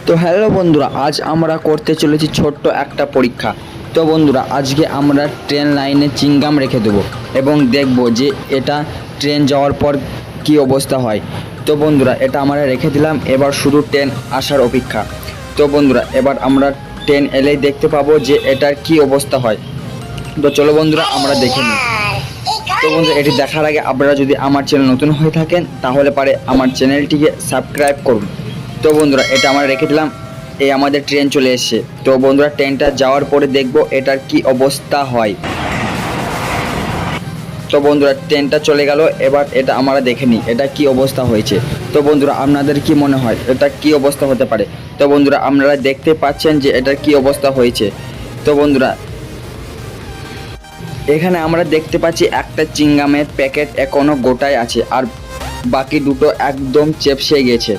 তো হ্যালো বন্ধুরা, আজ আমরা করতে চলেছি ছোট্ট একটা পরীক্ষা। তো বন্ধুরা, আজকে আমরা ট্রেন লাইনে চিংগাম রেখে দেবো এবং দেখব যে এটা ট্রেন যাওয়ার পর কি অবস্থা হয়। তো বন্ধুরা, এটা আমরা রেখে দিলাম, এবার শুধু ট্রেন আসার অপেক্ষা। তো বন্ধুরা, এবার আমরা ট্রেন এলেই দেখতে পাবো যে এটার কি অবস্থা হয়। তো চলো বন্ধুরা, আমরা দেখে নিই। তো বন্ধুরা, এটি দেখার আগে আপনারা যদি আমার চ্যানেল নতুন হয়ে থাকেন তাহলে পারে আমার চ্যানেলটিকে সাবস্ক্রাইব করুন। তো বন্ধুরা, এটা আমরা রেখে দিলাম, এই আমাদের ট্রেন চলে এসেছে। তো বন্ধুরা, ট্রেনটা যাওয়ার পরে দেখব এটার কি অবস্থা হয়। তো বন্ধুরা, ট্রেনটা চলে গেল, এবার এটা আমরা দেখে নিই এটা কি অবস্থা হয়েছে। তো বন্ধুরা, আপনাদের কি মনে হয় এটা কি অবস্থা হতে পারে? তো বন্ধুরা, আপনারা দেখতে পাচ্ছেন যে এটার কি অবস্থা হয়েছে। তো বন্ধুরা, এখানে আমরা দেখতে পাচ্ছি একটা চিংগামের প্যাকেট এখনো গোটায় আছে আর বাকি দুটো একদম চেপসে গেছে।